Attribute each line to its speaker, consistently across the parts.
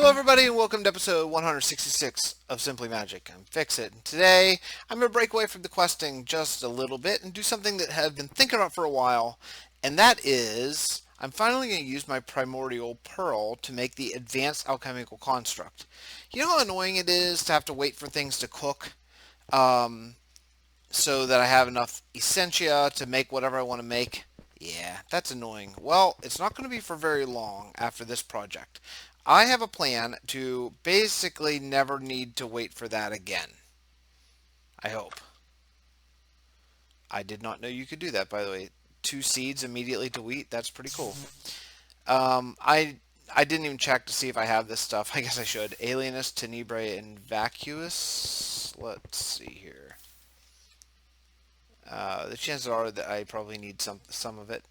Speaker 1: Hello everybody and welcome to episode 166 of Simply Magic. I'm Fixit, and today I'm going to break away from the questing just a little bit and do something that I've been thinking about for a while, and that is I'm finally going to use my primordial pearl to make the advanced alchemical construct. You know how annoying it is to have to wait for things to cook um, so that I have enough essentia to make whatever I want to make? Yeah, that's annoying. Well, it's not going to be for very long after this project. I have a plan to basically never need to wait for that again. I hope. I did not know you could do that, by the way. 2 seeds immediately to wheat. That's pretty cool. I didn't even check to see if I have this stuff. I guess I should. Alienus, Tenebrae, and Vacuous. Let's see here. The chances are that I probably need some of it.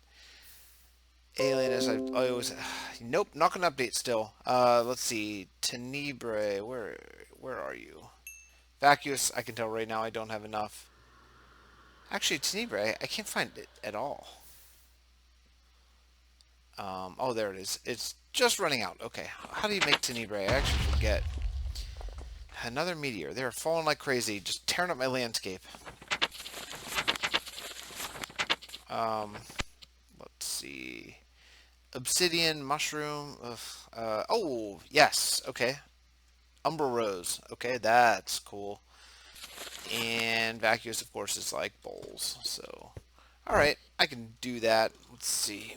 Speaker 1: Alienus, I always... Nope, not going to update still. Let's see. Tenebrae, where are you? Vacuous, I can tell right now I don't have enough. Actually, Tenebrae, I can't find it at all. Oh, there it is. It's just running out. Okay, how do you make Tenebrae? I actually forget. Another meteor. They're falling like crazy, just tearing up my landscape. Let's see. Obsidian, mushroom. Oh, yes. Okay. Umbra rose. Okay, that's cool. And vacuous, of course, is like bowls. So, all right, I can do that. Let's see.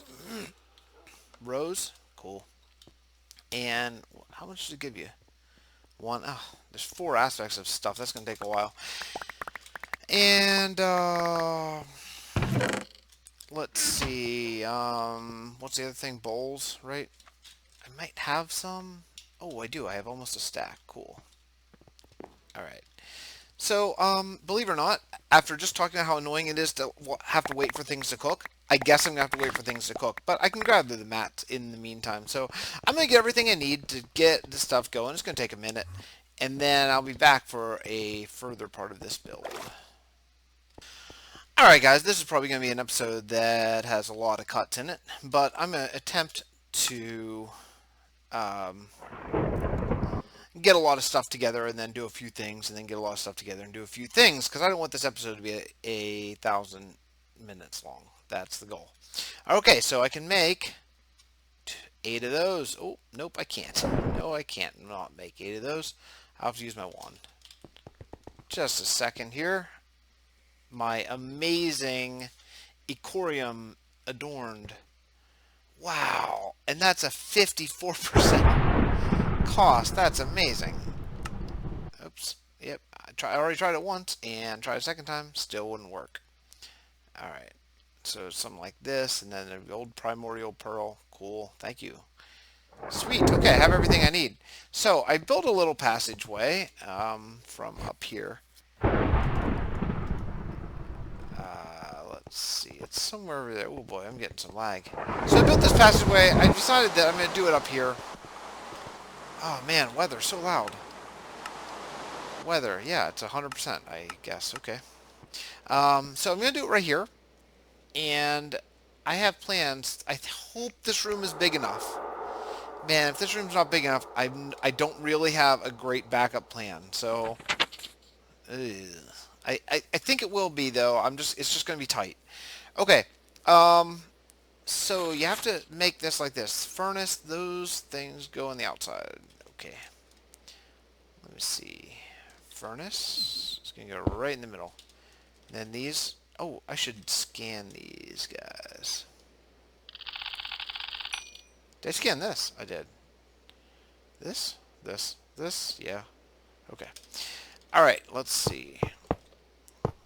Speaker 1: Rose, cool. And how much does it give you? One. Oh, there's 4 aspects of stuff. That's gonna take a while. And let's see. What's the other thing? Bowls, right? I might have some. Oh, I do. I have almost a stack. Cool. All right. So, believe it or not, after just talking about how annoying it is to have to wait for things to cook, I guess I'm going to have to wait for things to cook. But I can grab the mats in the meantime. So, I'm going to get everything I need to get the stuff going. It's going to take a minute. And then I'll be back for a further part of this build. Alright guys, this is probably going to be an episode that has a lot of cuts in it. But I'm going to attempt to get a lot of stuff together and then do a few things and then get a lot of stuff together and do a few things because I don't want this episode to be a 1,000 minutes long. That's the goal. Okay, so I can make 8 of those. Oh, nope, I can't. No, I can't not make 8 of those. I'll have to use my wand. Just a second here. My amazing Ecorium adorned. Wow, and that's a 54% cost. That's amazing. Oops. Yep. I already tried it once and tried a second time. Still wouldn't work. Alright. So something like this. And then the old primordial pearl. Cool. Thank you. Sweet. Okay. I have everything I need. So I built a little passageway from up here. Let's see. It's somewhere over there. Oh boy. I'm getting some lag. So I built this passageway. I decided that I'm going to do it up here. Oh man, weather so loud. Weather, yeah, it's 100%, I guess. Okay. So I'm gonna do it right here, and I have plans. I hope this room is big enough. Man, if this room's not big enough, I don't really have a great backup plan. So, I think it will be though. It's just gonna be tight. Okay. So you have to make this like this. Furnace, those things go on the outside. Okay. Let me see. Furnace. It's going to go right in the middle. And then these. Oh, I should scan these guys. Did I scan this? I did. This? This? Yeah. Okay. Alright, let's see.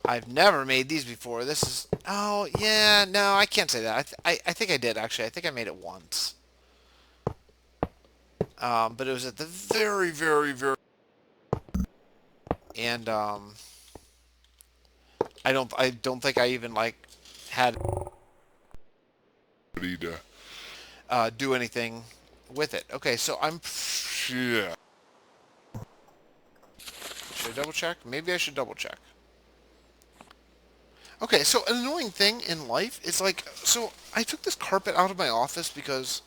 Speaker 1: I've never made these before. This is... Oh, yeah. No, I can't say that. I think I did, actually. I think I made it once. But it was at the very, very, very... And, I don't think I even, like, had... do anything with it. Okay, so I'm... Yeah. Should I double check? Maybe I should double check. Okay, so an annoying thing in life is like, so I took this carpet out of my office because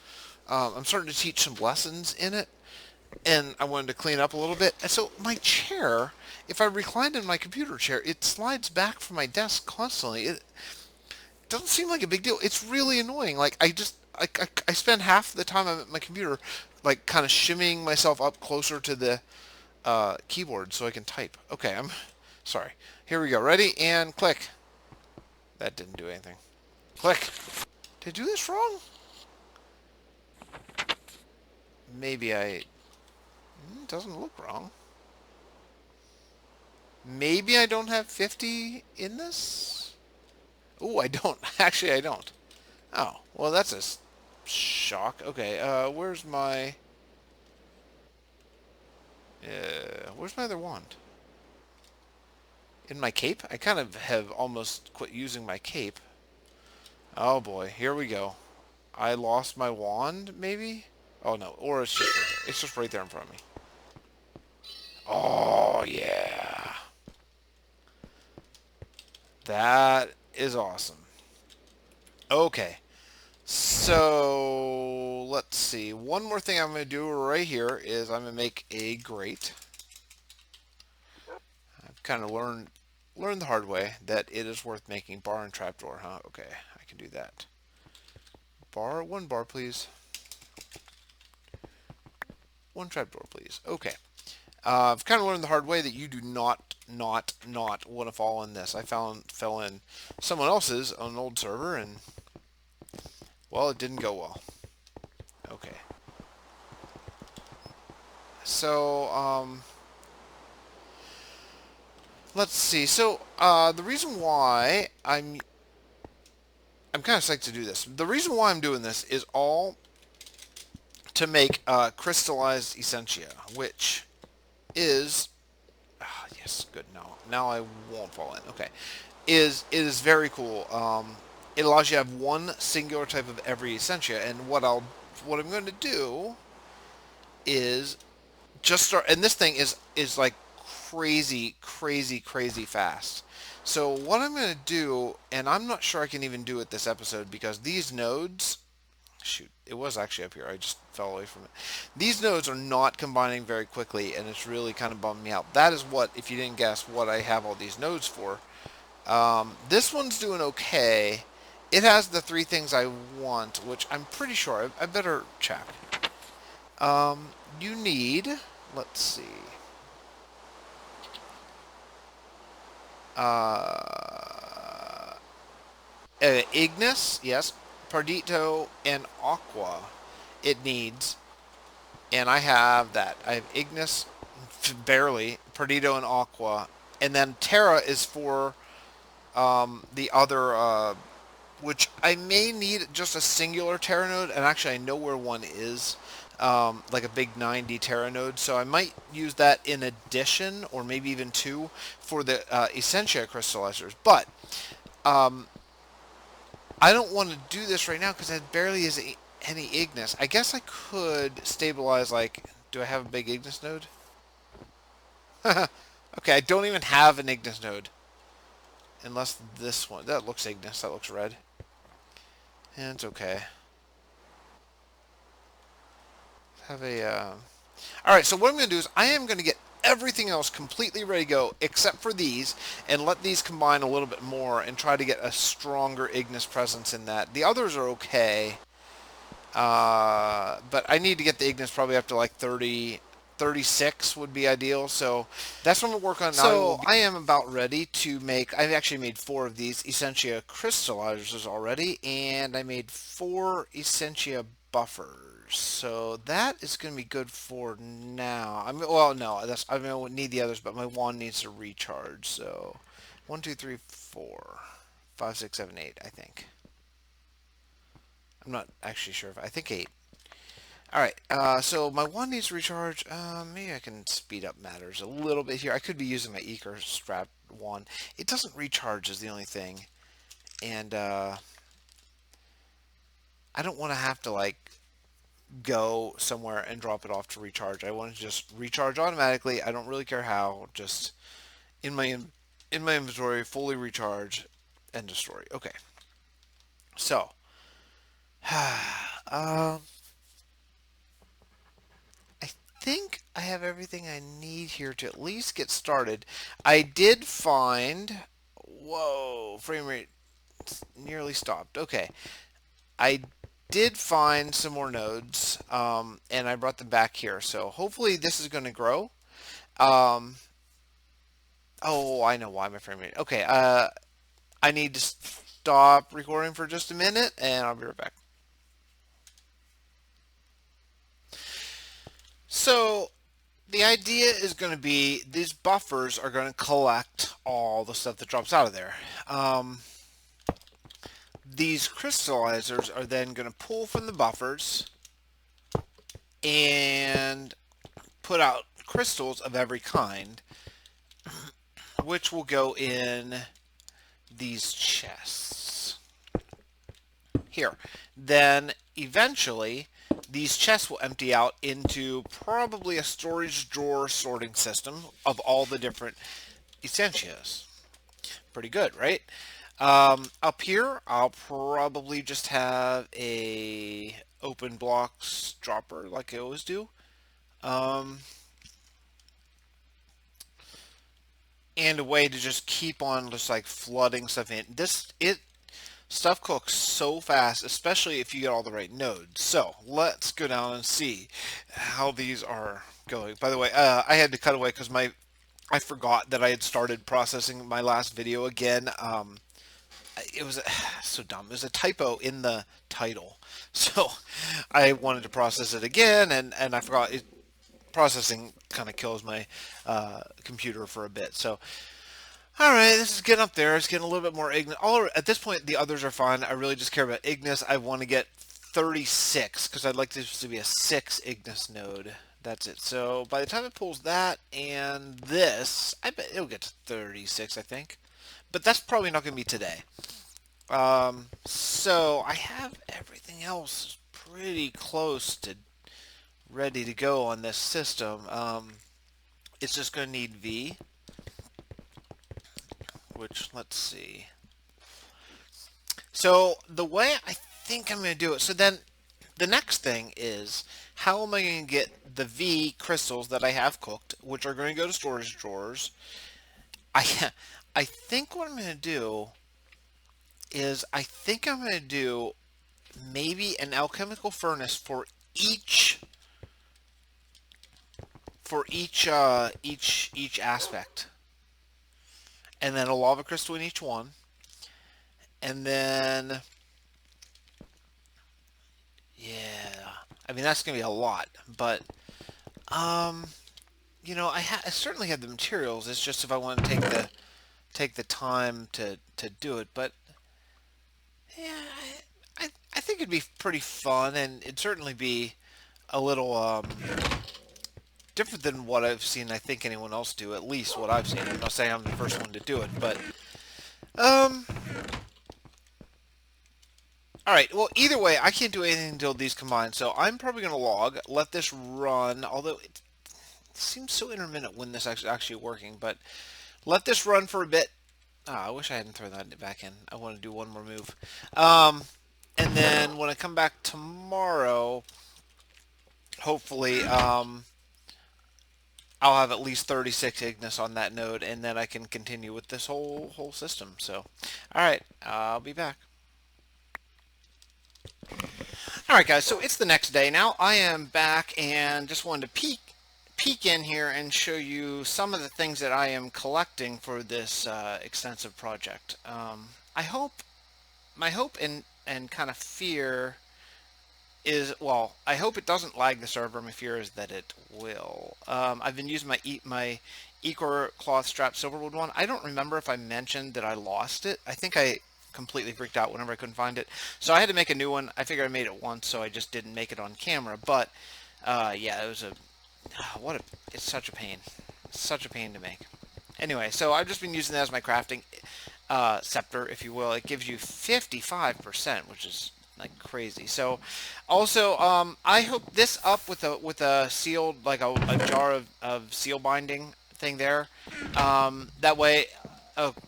Speaker 1: I'm starting to teach some lessons in it, and I wanted to clean up a little bit. And so my chair, if I recline in my computer chair, it slides back from my desk constantly. It doesn't seem like a big deal. It's really annoying. Like I spend half the time I'm at my computer, like kind of shimmying myself up closer to the keyboard so I can type. Okay, I'm sorry. Here we go. Ready and click. That didn't do anything. Click. Did I do this wrong? Maybe I... It doesn't look wrong. Maybe I don't have 50 in this? Oh, I don't. Actually, I don't. Oh, well, that's a shock. Okay, where's my other wand? In my cape? I kind of have almost quit using my cape. Oh boy, here we go. I lost my wand, maybe? Oh no, or it's just right there. It's just right there in front of me. Oh yeah. That is awesome. Okay. So, let's see. One more thing I'm going to do right here is I'm going to make a grate. I've kind of learned the hard way that it is worth making bar and trapdoor, huh? Okay, I can do that. One bar, please. One trapdoor, please. Okay. I've kind of learned the hard way that you do not want to fall in this. I fell in someone else's on an old server, and well, it didn't go well. Okay. So, let's see. So, the reason why I'm kind of psyched to do this. The reason why I'm doing this is all to make crystallized essentia, which is yes, good. Now I won't fall in. Okay, it is very cool. It allows you to have one singular type of every essentia, and what I'm going to do is just start. And this thing is like crazy fast. So what I'm going to do, and I'm not sure I can even do it this episode because these nodes, shoot, it was actually up here. I just fell away from it. These nodes are not combining very quickly, and it's really kind of bummed me out. That is what, if you didn't guess, what I have all these nodes for. This one's doing okay. It has the three things I want, which I'm pretty sure. I better check. You need, let's see. Ignis, yes. Perdito and Aqua it needs. And I have that. I have Ignis, barely. Perdito and Aqua. And then Terra is for the other, which I may need just a singular Terra node. And actually, I know where one is. Like a big 90 Terra node. So I might use that in addition, or maybe even two, for the Essentia crystallizers. But I don't want to do this right now because I barely is any Ignis. I guess I could stabilize, like, do I have a big Ignis node? Okay, I don't even have an Ignis node. Unless this one. That looks Ignis. That looks red. And it's okay. Have a, Alright, so what I'm going to do is I am going to get everything else completely ready to go except for these and let these combine a little bit more and try to get a stronger Ignis presence in that. The others are okay, but I need to get the Ignis probably up to like 36 would be ideal, so that's what I'm going to work on now. So I am about ready to make, I've actually made 4 of these Essentia crystallizers already, and I made 4 Essentia buffers. So that is going to be good for now. Well, no, I won't need the others, but my wand needs to recharge. So 1, 2, 3, 4, 5, 6, 7, 8, I think. I'm not actually sure I think 8. Alright, so my wand needs to recharge. Maybe I can speed up matters a little bit here. I could be using my Eker strap wand. It doesn't recharge is the only thing. And I don't want to have to, like, go somewhere and drop it off to recharge. I want to just recharge automatically. I don't really care how. Just in my inventory, fully recharge, end of story. Okay. So, I think I have everything I need here to at least get started. I did find, whoa, frame rate nearly stopped. Okay, I did find some more nodes, and I brought them back here. So hopefully this is going to grow. Um, oh, I know why my frame rate. Okay, I need to stop recording for just a minute, and I'll be right back. So the idea is going to be these buffers are going to collect all the stuff that drops out of there. These crystallizers are then going to pull from the buffers and put out crystals of every kind, which will go in these chests here. Then eventually these chests will empty out into probably a storage drawer sorting system of all the different essentias. Pretty good, right? Up here, I'll probably just have a open blocks dropper like I always do. And a way to just keep on just like flooding stuff in. Stuff cooks so fast, especially if you get all the right nodes. So let's go down and see how these are going. By the way, I had to cut away because I forgot that I had started processing my last video again. It was so dumb. There's a typo in the title, so I wanted to process it again, and I forgot. Processing kind of kills my computer for a bit. So, all right, this is getting up there. It's getting a little bit more Ignis. At this point, the others are fine. I really just care about Ignis. I want to get 36 because I'd like this to be a 6 Ignis node. That's it. So by the time it pulls that and this, I bet it'll get to 36, I think. But that's probably not going to be today. So I have everything else pretty close to ready to go on this system. It's just going to need V, which, let's see. So the way I think I'm going to do it, so then the next thing is, how am I going to get the V crystals that I have cooked, which are going to go to storage drawers? I think what I'm going to do is, I think I'm going to do maybe an alchemical furnace for each aspect, and then a lava crystal in each one, and then yeah, I mean that's gonna be a lot, but you know, I certainly have the materials. It's just if I want to take the time to do it. But yeah, I think it'd be pretty fun, and it'd certainly be a little different than what I've seen. I think anyone else do, at least what I've seen. I'm not saying I'm the first one to do it, but all right. Well, either way, I can't do anything until these combine. So I'm probably going to log, let this run. Although it seems so intermittent when this is actually working, but let this run for a bit. I wish I hadn't thrown that back in. I want to do one more move. And then when I come back tomorrow, hopefully, I'll have at least 36 Ignis on that node, and then I can continue with this whole system. So, all right, I'll be back. All right, guys. So it's the next day now. I am back, and just wanted to peek in here and show you some of the things that I am collecting for this extensive project. My hope and kind of fear is, well, I hope it doesn't lag the server. My fear is that it will. I've been using my Ecor cloth strap silverwood one. I don't remember if I mentioned that I lost it. I think I completely freaked out whenever I couldn't find it. So I had to make a new one. I figured I made it once, so I just didn't make it on camera. But yeah, it was it's such a pain. Such a pain to make. Anyway, so I've just been using that as my crafting scepter, if you will. It gives you 55%, which is like crazy. So also I hooked this up with a sealed, like a jar of seal binding thing there. That way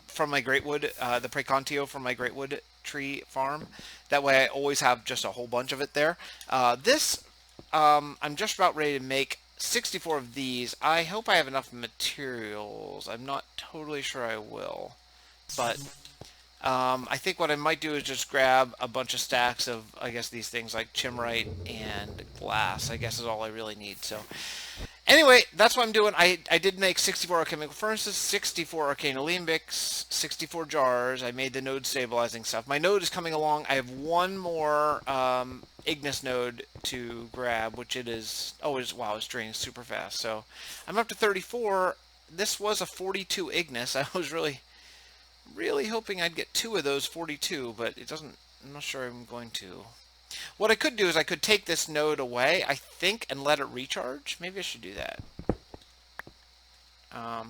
Speaker 1: from my greatwood, the Precontio from my greatwood tree farm, that way I always have just a whole bunch of it there. I'm just about ready to make 64 of these. I hope I have enough materials. I'm not totally sure I will. But I think what I might do is just grab a bunch of stacks of, I guess, these things like chimrite and glass, I guess is all I really need. So anyway, that's what I'm doing. I did make 64 alchemical furnaces, 64 arcane alembics, 64 jars. I made the node stabilizing stuff. My node is coming along. I have one more Ignis node to grab, which it is, oh, wow, it's draining super fast. So I'm up to 34. This was a 42 Ignis. I was really hoping I'd get 2 of those 42, but it doesn't, I'm not sure I'm going to. What I could do is I could take this node away, I think, and let it recharge. Maybe I should do that. I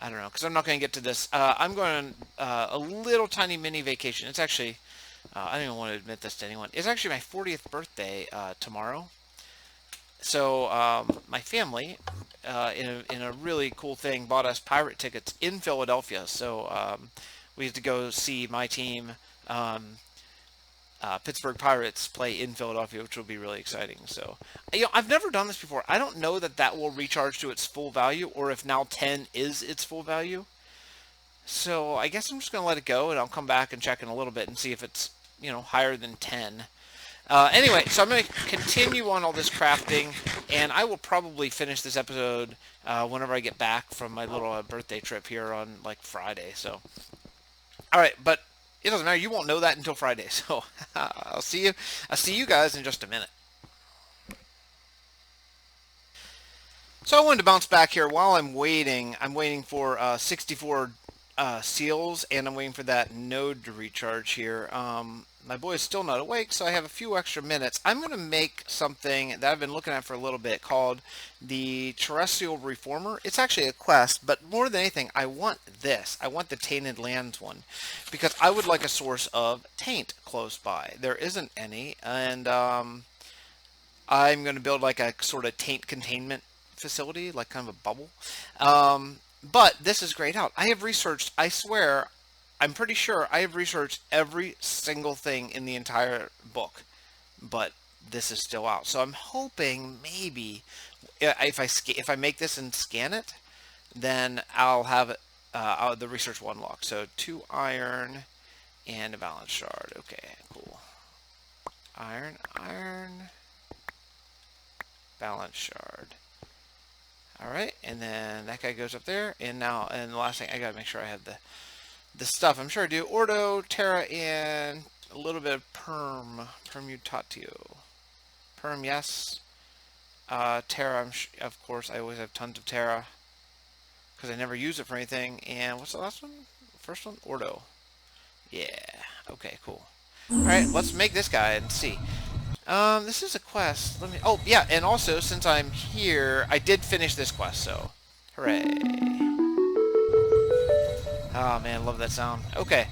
Speaker 1: don't know, because I'm not going to get to this. I'm going on a little tiny mini vacation. It's actually, I don't even want to admit this to anyone. It's actually my 40th birthday tomorrow. So my family, in a really cool thing, bought us pirate tickets in Philadelphia. So we had to go see my team, Pittsburgh Pirates, play in Philadelphia, which will be really exciting. So, I've never done this before. I don't know that will recharge to its full value, or if now 10 is its full value. So I guess I'm just going to let it go, and I'll come back and check in a little bit and see if it's, higher than 10. Anyway, so I'm going to continue on all this crafting, and I will probably finish this episode whenever I get back from my little birthday trip here on, like, Friday. So, all right, but it doesn't matter. You won't know that until Friday. So I'll see you guys in just a minute. So I wanted to bounce back here while I'm waiting. I'm waiting for 64 seals, and I'm waiting for that node to recharge here. My boy is still not awake, so I have a few extra minutes. I'm going to make something that I've been looking at for a little bit called the Terrestrial Reformer. It's actually a quest, but more than anything, I want this. I want the Tainted Lands one, because I would like a source of taint close by. There isn't any, and I'm going to build like a sort of taint containment facility, like kind of a bubble. But this is grayed out. I have researched, I swear, I'm pretty sure I have researched every single thing in the entire book, but this is still out. So I'm hoping maybe if I make this and scan it, then I'll have the research will unlock. So 2 iron and a balance shard. Okay, cool. Iron, balance shard. All right, and then that guy goes up there, and the last thing, I gotta make sure I have the stuff. I'm sure I do. Ordo, Terra, and a little bit of Permutatio. Perm, yes. Terra, of course, I always have tons of Terra, because I never use it for anything. And what's the last one? First one? Ordo. Yeah, okay, cool. All right, let's make this guy and see. This is a quest. Oh, yeah, and also, since I'm here, I did finish this quest, so hooray. Oh, man, love that sound. Okay.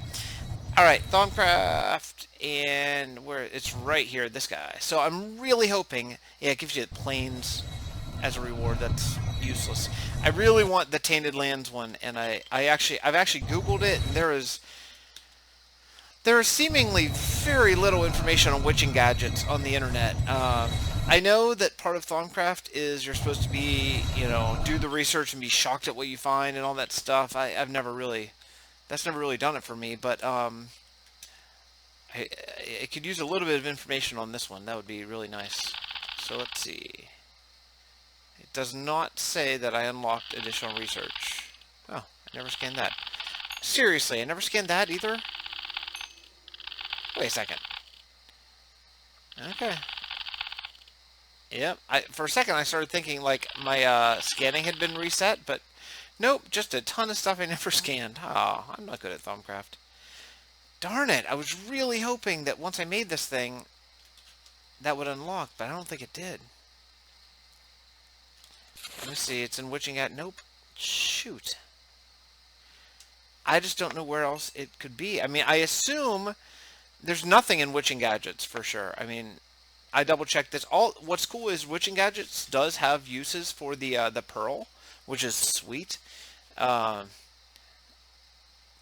Speaker 1: All right, Thaumcraft, and where it's right here, this guy. So I'm really hoping, yeah, it gives you planes as a reward. That's useless. I really want the Tainted Lands one, and I've actually Googled it, and there is seemingly very little information on witching gadgets on the internet. I know that part of Thaumcraft is you're supposed to be, do the research and be shocked at what you find and all that stuff. That's never really done it for me, but I could use a little bit of information on this one. That would be really nice. So let's see. It does not say that I unlocked additional research. Oh, I never scanned that. Seriously, I never scanned that either? Wait a second. Okay. Yep. For a second I started thinking like my scanning had been reset, but nope, just a ton of stuff I never scanned. Oh, I'm not good at Thaumcraft. Darn it, I was really hoping that once I made this thing, that would unlock, but I don't think it did. Let me see, it's in Witching At. Nope. Shoot. I just don't know where else it could be. I mean, I assume there's nothing in Witching Gadgets for sure. I mean, I double checked this. What's cool is Witching Gadgets does have uses for the pearl, which is sweet.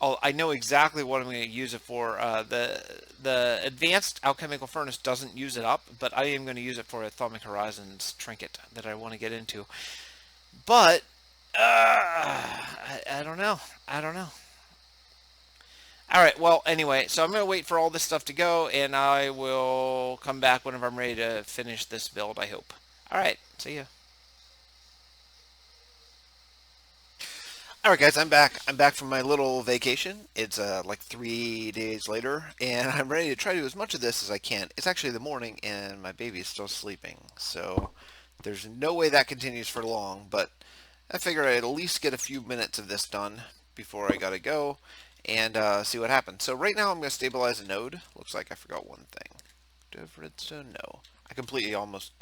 Speaker 1: I know exactly what I'm going to use it for. The advanced alchemical furnace doesn't use it up, but I am going to use it for a Thaumic Horizons trinket that I want to get into. But I don't know. I don't know. All right. Well, anyway, so I'm going to wait for all this stuff to go, and I will come back whenever I'm ready to finish this build, I hope. All right. See ya. All right, guys, I'm back. I'm back from my little vacation. It's like 3 days later, and I'm ready to try to do as much of this as I can. It's actually the morning, and my baby is still sleeping, so there's no way that continues for long. But I figured I'd at least get a few minutes of this done before I gotta go and see what happens. So right now, I'm gonna stabilize a node. Looks like I forgot one thing. Redstone? No, I completely almost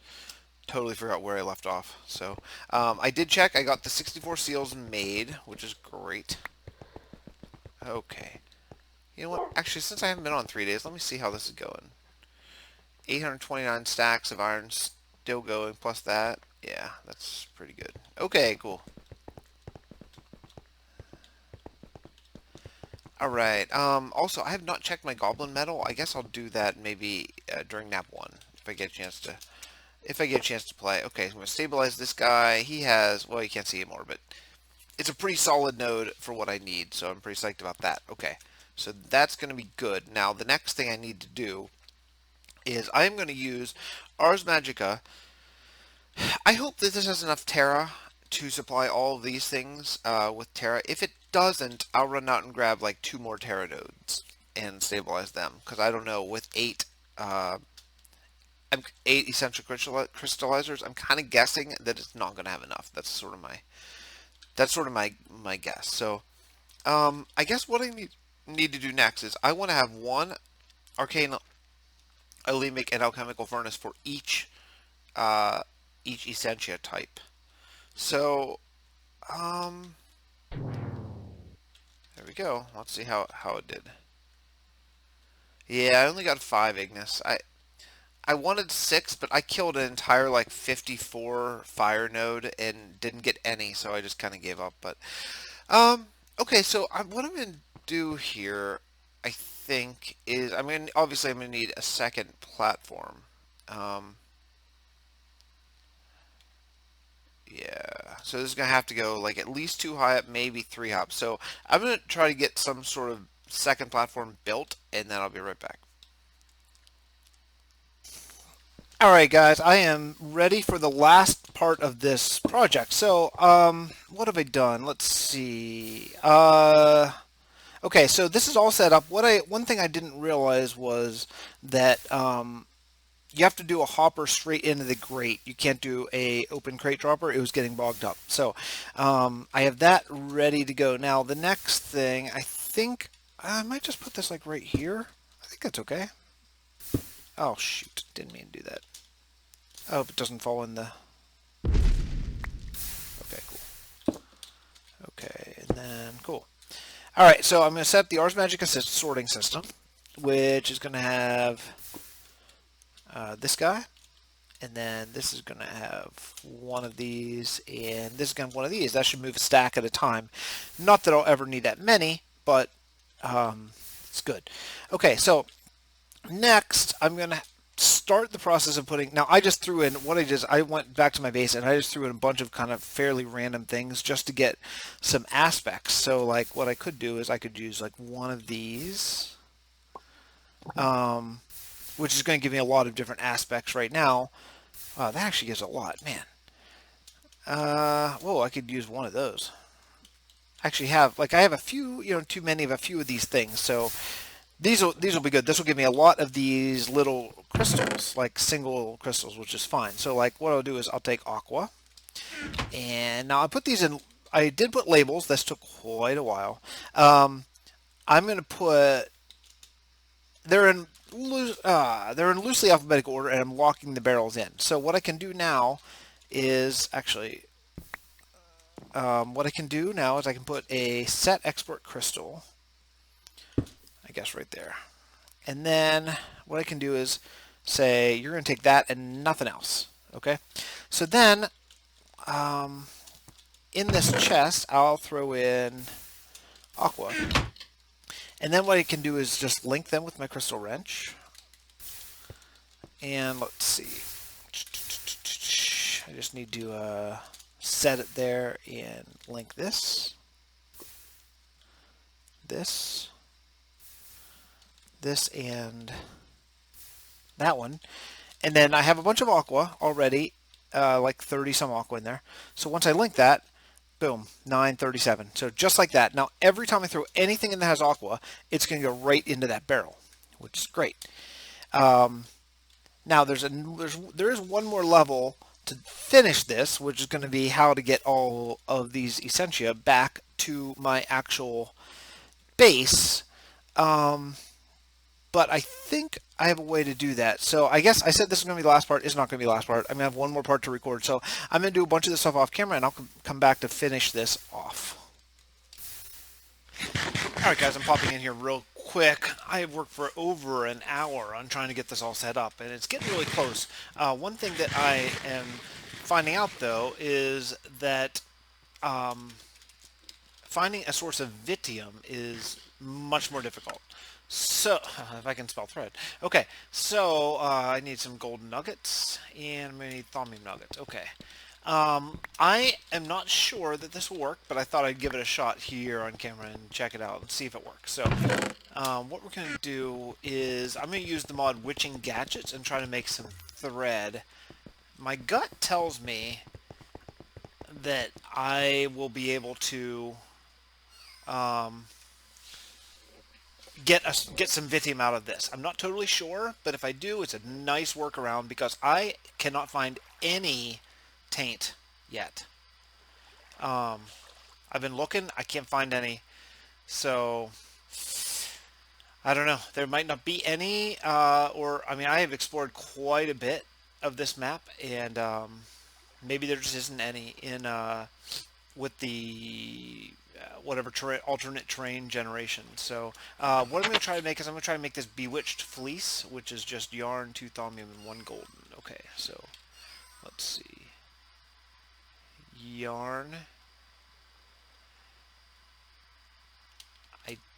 Speaker 1: totally forgot where I left off. So I did check. I got the 64 seals made, which is great. Okay. You know what? Actually, since I haven't been on 3 days, let me see how this is going. 829 stacks of iron still going, plus that. Yeah, that's pretty good. Okay, cool. Alright, also, I have not checked my goblin metal. I guess I'll do that maybe during nap 1, if I get a chance to. If I get a chance to play. Okay, so I'm going to stabilize this guy. He has, well, you can't see it more, but it's a pretty solid node for what I need, so I'm pretty psyched about that. Okay, so that's going to be good. Now, the next thing I need to do is I am going to use Ars Magica. I hope that this has enough Terra to supply all of these things with Terra. If it doesn't, I'll run out and grab like 2 more Terra nodes and stabilize them, because I don't know, with 8 essential crystallizers, I'm kind of guessing that it's not going to have enough. That's sort of my guess. So I guess what I need to do next is I want to have one arcane alemic and alchemical furnace for each essentia type. So there we go. Let's see how it did. Yeah, I only got 5 Ignis. I wanted 6, but I killed an entire like 54 fire node and didn't get any, so I just kind of gave up. But okay, so what I'm gonna do here, I think, is obviously I'm gonna need a second platform. Yeah, so this is gonna have to go like at least 2 high up, maybe 3 high up. So I'm gonna try to get some sort of second platform built, and then I'll be right back. Alright guys, I am ready for the last part of this project. So, what have I done? Let's see. Okay, so this is all set up. One thing I didn't realize was that you have to do a hopper straight into the grate. You can't do a open crate dropper. It was getting bogged up. So, I have that ready to go. Now, the next thing, I think I might just put this like right here. I think that's okay. Oh shoot, didn't mean to do that. I hope it doesn't fall in the... Okay, cool. Okay, and then, cool. Alright, so I'm going to set up the Ars Magica sorting system, which is going to have this guy, and then this is going to have one of these, and this is going to have one of these. That should move a stack at a time. Not that I'll ever need that many, but it's good. Okay, so next I'm going to start the process of putting... Now, I just threw in... What I did is I went back to my base and I just threw in a bunch of kind of fairly random things just to get some aspects. So, like, what I could do is I could use, like, one of these, which is going to give me a lot of different aspects right now. That actually gives a lot, man. Whoa, I could use one of those. I actually have, like, I have a few, too many of a few of these things, so... These will be good. This will give me a lot of these little crystals, like single crystals, which is fine. So like what I'll do is I'll take aqua, and now I put these in. I did put labels. This took quite a while. I'm going to put. They're in loosely alphabetical order, and I'm locking the barrels in. So what I can do now is actually. What I can do now is I can put a set export crystal. I guess right there. And then what I can do is say you're going to take that and nothing else. Okay? So then in this chest I'll throw in aqua. And then what I can do is just link them with my crystal wrench. And let's see. I just need to set it there and link this, this, and that one. And then I have a bunch of aqua already, like 30 some aqua in there. So once I link that, boom, 937. So just like that. Now every time I throw anything in that has aqua, it's going to go right into that barrel, which is great. Now there is one more level to finish this, which is going to be how to get all of these essentia back to my actual base. But I think I have a way to do that. So I guess I said this is going to be the last part. It's not going to be the last part. I'm going to have one more part to record. So I'm going to do a bunch of this stuff off camera, and I'll come back to finish this off. All right, guys, I'm popping in here real quick. I have worked for over an hour on trying to get this all set up, and it's getting really close. One thing that I am finding out, though, is that finding a source of Vitium is much more difficult. So, if I can spell thread. Okay, so I need some golden nuggets, and I'm going to need thaumium nuggets. Okay. I am not sure that this will work, but I thought I'd give it a shot here on camera and check it out and see if it works. So, what we're going to do is I'm going to use the mod Witching Gadgets and try to make some thread. My gut tells me that I will be able to get some Vitium out of this. I'm not totally sure, but if I do, it's a nice workaround because I cannot find any taint yet. I've been looking, I can't find any, so I don't know. There might not be any, or I mean, I have explored quite a bit of this map, and maybe there just isn't any in with the whatever alternate terrain generation. So what I'm going to try to make is I'm going to try to make this Bewitched Fleece, which is just yarn, 2 thaumium, and 1 golden. Okay, so let's see. Yarn.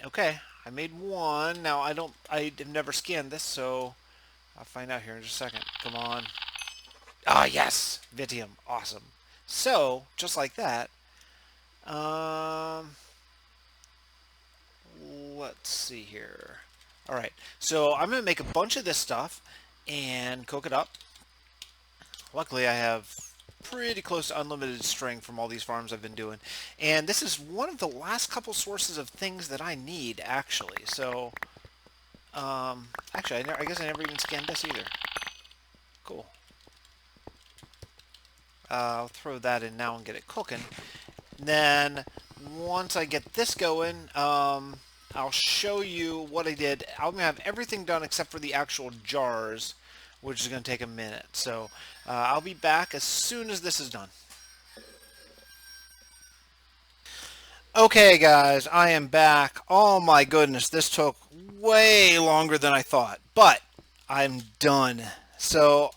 Speaker 1: Okay, I made 1. Now I've never scanned this, so I'll find out here in just a second. Come on. Ah, yes! Vitium. Awesome. So, just like that, let's see here. Alright, so I'm going to make a bunch of this stuff and cook it up. Luckily, I have pretty close to unlimited string from all these farms I've been doing. And this is one of the last couple sources of things that I need, actually. So, actually, I guess I never even scanned this either. Cool. I'll throw that in now and get it cooking. Then, once I get this going, I'll show you what I did. I'm going to have everything done except for the actual jars, which is going to take a minute. So I'll be back as soon as this is done. Okay, guys, I am back. Oh my goodness, this took way longer than I thought, but I'm done. So,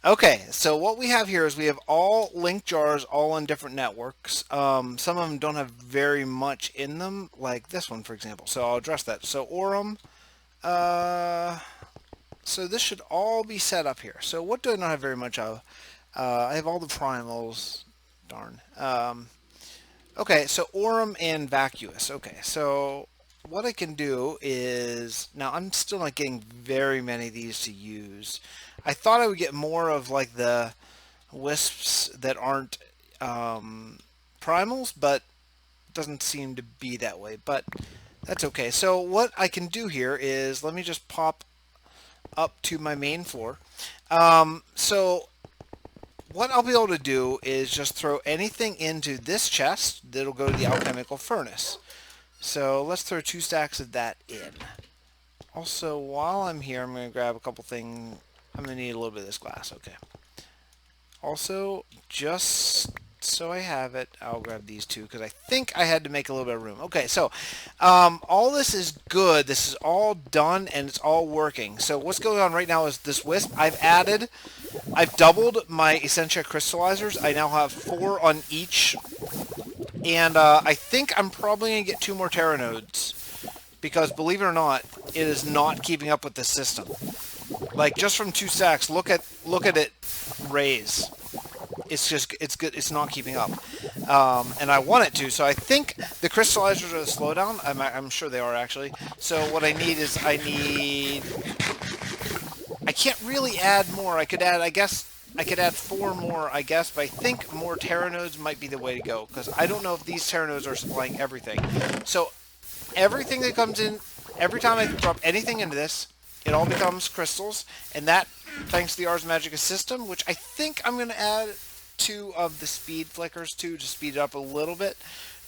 Speaker 1: okay, so what we have here is we have all linked jars, all on different networks. Some of them don't have very much in them, like this one, for example. So I'll address that. So Aurum, so this should all be set up here. So what do I not have very much of? I have all the primals. Darn. Okay, so Aurum and Vacuous. Okay, so what I can do is, now I'm still not getting very many of these to use. I thought I would get more of like the wisps that aren't primals, but it doesn't seem to be that way, but that's okay. So what I can do here is, let me just pop up to my main floor. So what I'll be able to do is just throw anything into this chest that'll go to the alchemical furnace. So let's throw 2 stacks of that in. Also, while I'm here, I'm going to grab a couple things. I'm going to need a little bit of this glass. Okay. Also, just so I have it, I'll grab these 2 because I think I had to make a little bit of room. Okay, so all this is good. This is all done and it's all working. So what's going on right now is this wisp. I've doubled my Essentia crystallizers. I now have 4 on each. And I think I'm probably going to get 2 more Terra nodes. because believe it or not, it is not keeping up with the system. Like just from 2 stacks, look at it raise. It's just it's good. It's not keeping up, and I want it to. So I think the crystallizers are the slowdown. I'm sure they are actually. So what I need is I can't really add more. I could add, I guess, I could add 4 more, I guess, but I think more Terra nodes might be the way to go, because I don't know if these Terra nodes are supplying everything. So everything that comes in, every time I drop anything into this, it all becomes crystals, and that, thanks to the Ars Magica system, which I think I'm going to add 2 of the speed flickers too, to speed it up a little bit,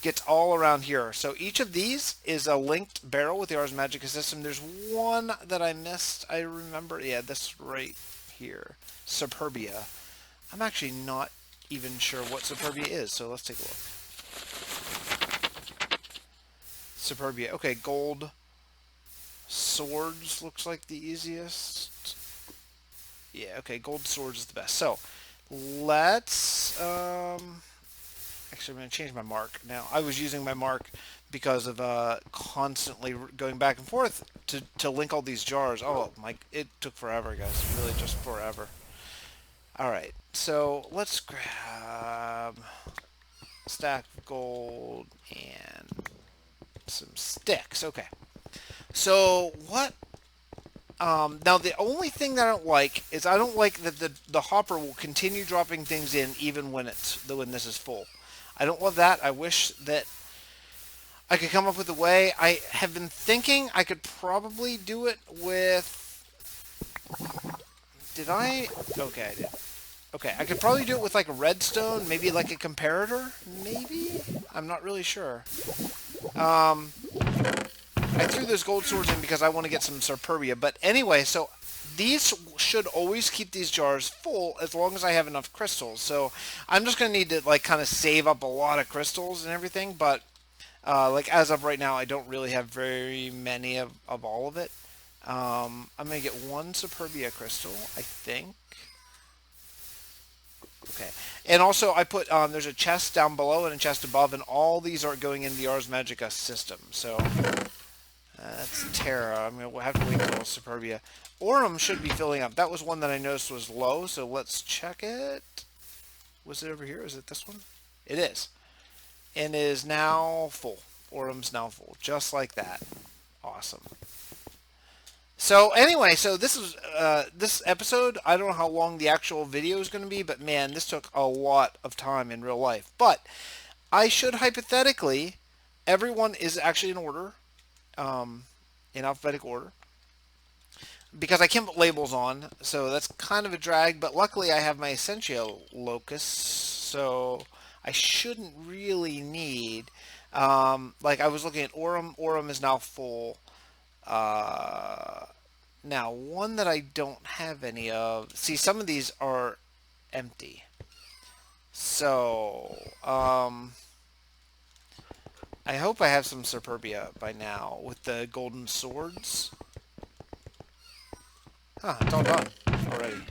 Speaker 1: gets all around here. So each of these is a linked barrel with the Ars Magica system. There's one that I missed. I remember, yeah, this right here, Superbia. I'm actually not even sure what Superbia is, so let's take a look. Superbia, okay, gold swords looks like the easiest. Yeah, okay, gold swords is the best. So let's actually, I'm going to change my mark now. I was using my mark because of constantly going back and forth to link all these jars. Oh my, it took forever, guys. Really just forever. Alright, so let's grab a stack of gold and some sticks. Okay. So what? Now the only thing that I don't like is I don't like that the hopper will continue dropping things in even when when this is full. I don't love that. I wish that I could come up with a way. I have been thinking I could probably do it with... Did I? Okay, I did. Okay, I could probably do it with like a redstone, maybe like a comparator, maybe? I'm not really sure. I threw those gold swords in because I want to get some Superbia, but anyway, so these should always keep these jars full as long as I have enough crystals. So I'm just going to need to like kind of save up a lot of crystals and everything, but like as of right now, I don't really have very many of all of it. I'm going to get 1 Superbia crystal, I think. Okay, and also I put, there's a chest down below and a chest above, and all these are going into the Ars Magica system, so that's Terra. I mean, we'll have to wait until Superbia. Aurum should be filling up. That was one that I noticed was low, so let's check it. Was it over here? Is it this one? It is. And is now full. Aurum's now full, just like that. Awesome. So anyway, so this is this episode. I don't know how long the actual video is going to be, but man, this took a lot of time in real life. But I should hypothetically, everyone is actually in order, in alphabetical order, because I can't put labels on, so that's kind of a drag. But luckily, I have my Essential Locus, so I shouldn't really need. Like I was looking at Aurum. Aurum is now full. Now, one that I don't have any of... See, some of these are empty. So, I hope I have some Superbia by now with the golden swords. Huh, it's all done already.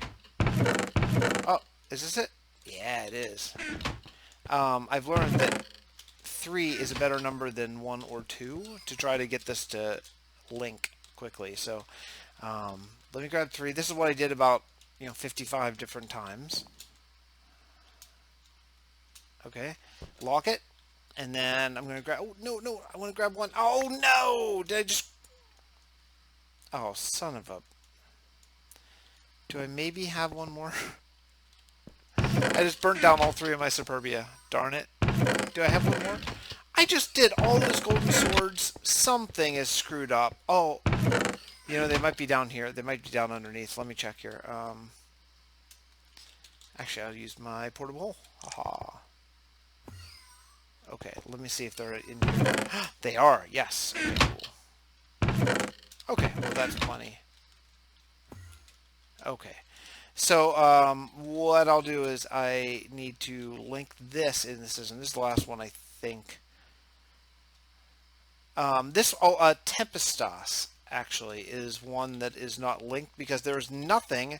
Speaker 1: Oh, is this it? Yeah, it is. I've learned that 3 is a better number than 1 or 2 to try to get this to link quickly. So let me grab 3. This is what I did about 55 different times. Okay, lock it, and then I'm gonna grab... Oh no, I want to grab 1. Oh no, did I just... Oh, son of a... Do I maybe have 1 more? I just burnt down all 3 of my Superbia. Darn it. Do I have 1 more? I just did all those golden swords. Something is screwed up. Oh, they might be down here. They might be down underneath. Let me check here. Actually, I'll use my portable hole. Haha. Okay, let me see if they're in here. They are. Yes. Okay, cool. Okay, well, that's plenty. Okay. So, what I'll do is I need to link this in the system. This is the last one, I think. Tempestas, actually, is one that is not linked because there's nothing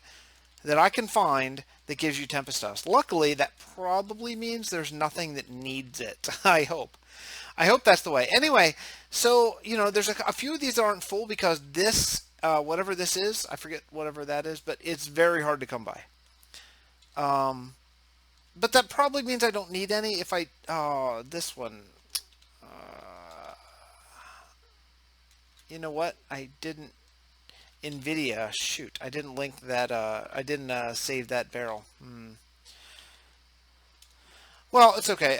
Speaker 1: that I can find that gives you Tempest Dust. Luckily, that probably means there's nothing that needs it. I hope. I hope that's the way. Anyway, so, there's a few of these that aren't full because this, whatever this is, I forget whatever that is, but it's very hard to come by. But that probably means I don't need any if I, this one, you know what? I didn't, NVIDIA, shoot, I didn't link that, I didn't save that barrel. Well, it's okay.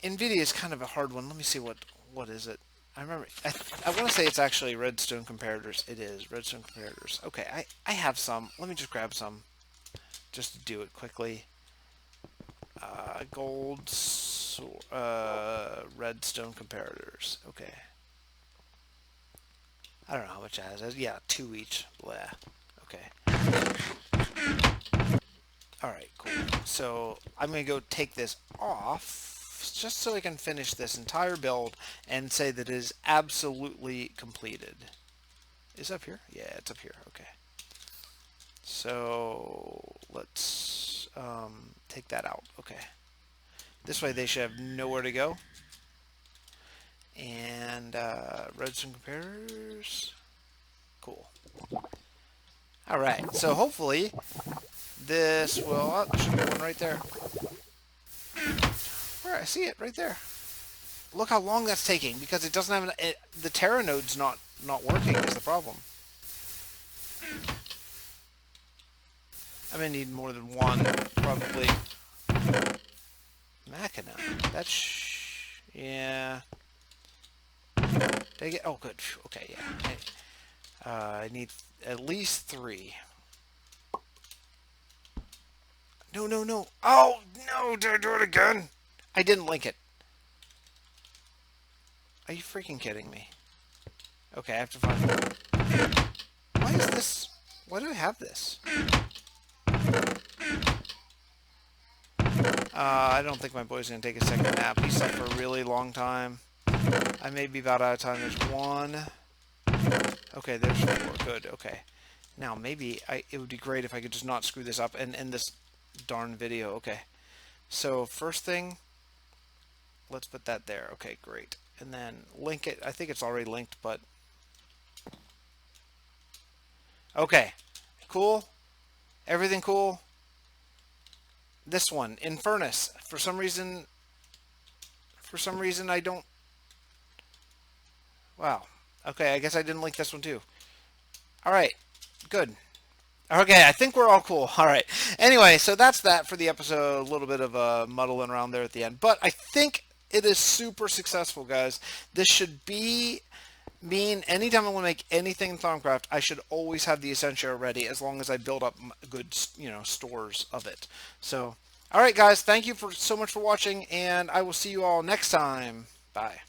Speaker 1: NVIDIA is kind of a hard one. Let me see what is it. I remember, I want to say it's actually Redstone Comparators. It is, Redstone Comparators. Okay, I have some. Let me just grab some, just to do it quickly. Gold, Redstone Comparators. Okay. I don't know how much it has. Yeah, 2 each. Blah. Okay. Alright, cool. So, I'm going to go take this off, just so I can finish this entire build and say that it is absolutely completed. Is it up here? Yeah, it's up here. Okay. So, let's take that out. Okay. This way they should have nowhere to go. And redstone comparators. Cool. Alright, so hopefully this will... Oh, there should be one right there. Where? I see it right there. Look how long that's taking because it doesn't have the Terra node's not working is the problem. I'm gonna need more than one, probably. Machina. That's yeah. Did I get? Oh, good. Okay, yeah. I need at least 3. No, no, no. Oh no! Did I do it again? I didn't link it. Are you freaking kidding me? Okay, I have to find... Why is this... Why do I have this? I don't think my boy's going to take a second nap. He slept for a really long time. I may be about out of time. There's 1. Okay, there's 4. Good, okay. Now, maybe it would be great if I could just not screw this up and end this darn video. Okay. So, first thing, let's put that there. Okay, great. And then link it. I think it's already linked, but... Okay. Cool. Everything cool. This one, Infernus. For some reason I don't... Wow. Okay, I guess I didn't link this one too. Alright. Good. Okay, I think we're all cool. Alright. Anyway, so that's that for the episode. A little bit of muddling around there at the end. But I think it is super successful, guys. This should mean anytime I want to make anything in Thaumcraft, I should always have the Essentia ready as long as I build up good, stores of it. So, alright guys, thank you so much for watching, and I will see you all next time. Bye.